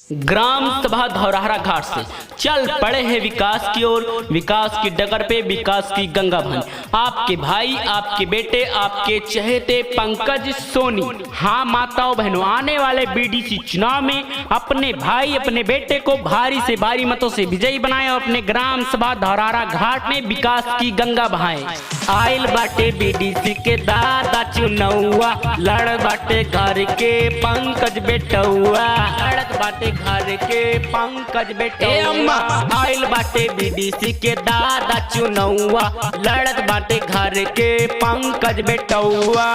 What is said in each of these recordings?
Gram सभा धौरहरा घाट से चल पड़े हैं विकास की ओर, विकास की डगर पे विकास की गंगा बहन। आपके भाई, आपके बेटे, आपके चहेते पंकज सोनी। हाँ माताओं बहनों, आने वाले बीडीसी चुनाव में अपने भाई, अपने बेटे को भारी से भारी मतों से विजयी बनाएं और अपने ग्राम सभा धौरहरा घाट में विकास की गंगा बहाएं। आइल बाटे बीडीसी के दादा चुनौआ, लड़ बाटे घर के पंकज बेटौआ, लड़त बाटे घर के पंकज बेटौआ। आइल बाटे बीडीसी के दादा चुनौआ, लड़त बाटे घर के पंकज बेटौआ।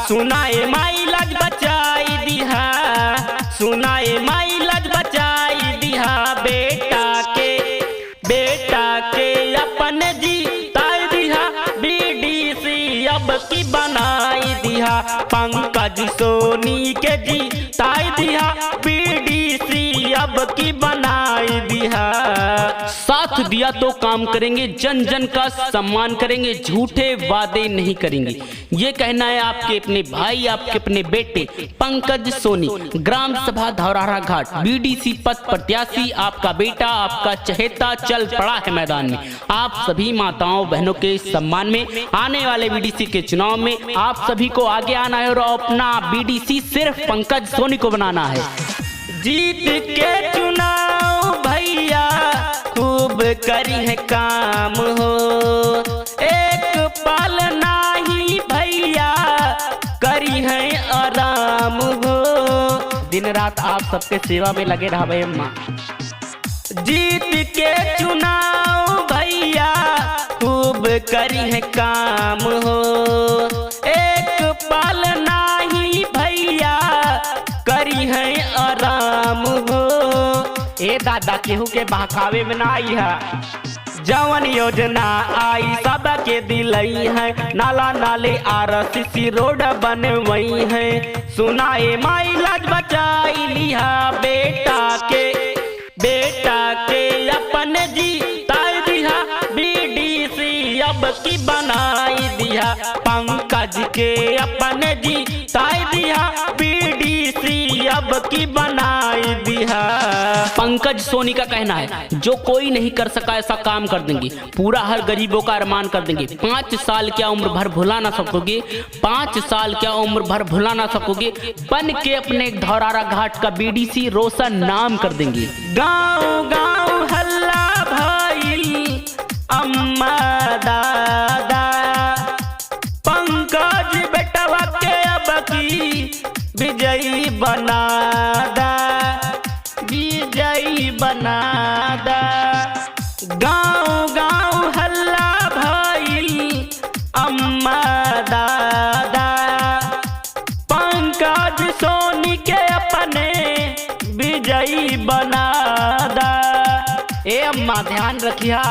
सुनाए माई लाज बचाई दिहा, सुनाए माई लाज बचाई दिहा, बेटा के अपन जीताई दिहा, बीडीसी अब की बनाई दिहा, पंकज सोनी के जीताई दिहा, बीडीसी अब की बनाई दिहा। साथ दिया तो काम करेंगे, जन जन का सम्मान करेंगे, झूठे वादे नहीं करेंगे। ये कहना है आपके अपने भाई, आपके अपने बेटे पंकज सोनी। ग्राम सभा धौरहरा घाट बीडीसी पद प्रत्याशी आपका बेटा, आपका चहेता चल पड़ा है मैदान में। आप सभी माताओं बहनों के सम्मान में आने वाले बीडीसी के चुनाव में आप सभी को आगे आना है और अपना बीडीसी सिर्फ पंकज सोनी को बनाना है। जीत के चुनाव भैया खूब करी है काम हो, एक पल नाही भैया करी है आराम हो, दिन रात आप सबके सेवा में लगे रहे अम्मा। जीत के चुनाव भैया खूब करी है काम हो, एक पल नाही भैया करी है आराम हो। ए दादा केहू के बहकावे में ना आई है, जवन योजना आई सबके दिलई है, नाला नाले आरसीसी रोड बनवई है। सुनाए माई लाज बचाई लिहा, बेटा के अपन जीताई दिहा, बीडीसी अब की बनाई दिहा, पंकज के अपन जीताई दिहा, बीडीसी अब की बनाई दिहा। पंकज सोनी का कहना है जो कोई नहीं कर सका ऐसा काम कर देंगे, पूरा हर गरीबों का अरमान कर देंगे। 5 साल क्या उम्र भर भुला ना सकोगे, 5 साल क्या उम्र भर भुला ना सकोगे, बन के अपने धौरहरा घाट का बीडीसी रोशन नाम कर देंगे। गाँव गाँव हल्ला भाई अम्मा दादा, पंकज बेटवा के अब की विजयी बना दा, विजयी बना दा। गाँव गाँव हल्ला भाई अम्मा दादा, पंकज सोनी के अपने विजयी बना दा। ए अम्मा ध्यान रखिया,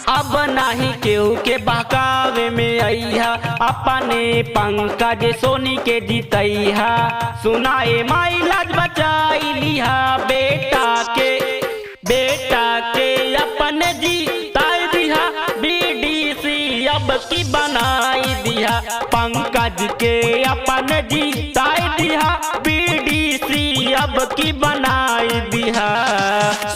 अब नाही केहू के बहकावे में अइहा, अपने पंकज सोनी के जीतइहा। सुनाए माई लाज बचाई लिहा, बेटा के अपन जीताई दिहा, बीडीसी अब की बनाई दिहा, पंकज के अपन जीताई दिहा, बीडीसी अब की बनाई दिहा।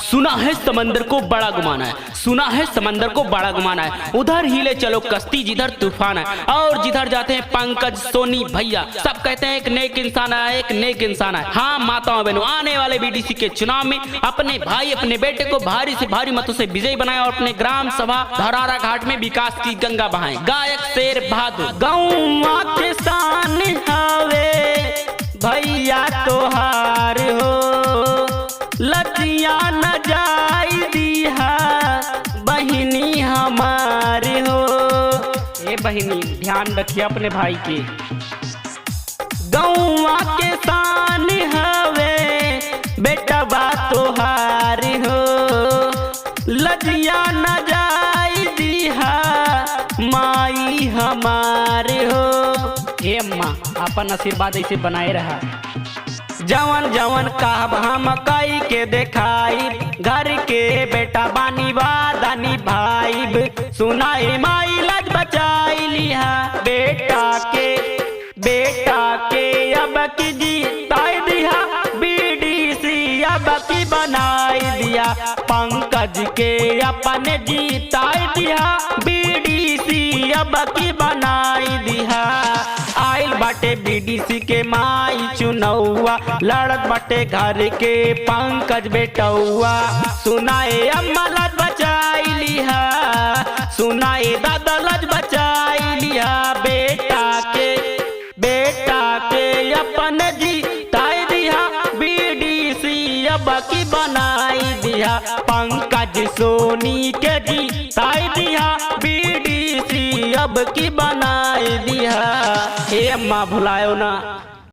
सुना है समंदर को बड़ा गुमाना है, सुना है समंदर को बड़ा गुमाना है, उधर हिले चलो कश्ती जिधर तूफान है, और जिधर जाते हैं पंकज सोनी भैया सब कहते हैं एक नेक इंसान है, एक नेक इंसान है। हाँ माताओं बहनों, आने वाले बीडीसी के चुनाव में अपने भाई, अपने बेटे को भारी से भारी मतों से विजयी बनाए और अपने ग्राम सभा धौरहरा घाट में विकास की गंगा बहाएं। गायक शेर बहादुर। गौवा के शान हवे भैया तोहार हो, लजिया न जाई दिहा बहिनी हमारे हो। ए बहिनी ध्यान रखिए अपने भाई के। गौवा के शान हवे बेटा बा तोहार हो, लजिया न जाई दिहा माई हमारे हो। ए अम्मा अपन आशीर्वाद ऐसे बनाए रहा। जवन जवन कहब हम कई के देखाई, घर के बेटा बानी वादानी भाई। सुनाए माई लाज बचाई लिहा, बेटा के अब की जीताई दिहा, बीडी पंकज के अपने जीताई दिया, बीडीसी अब की बनाई दिया। आइल बाटे बीडीसी के माई चुनौआ, लड़त बाटे घर के पंकज बेटौआ। सुनाए अम्मा लज बचाई लिहा, सुनाए दादा लज बचाई लिहा, बेटा के अपने जीताई दिया, बीडीसी अब की बनाई दिया। पंकज सोनी के जीताई दिया, बीडीसी अब की बनाई दिया। हे अम्मा भुलायो ना।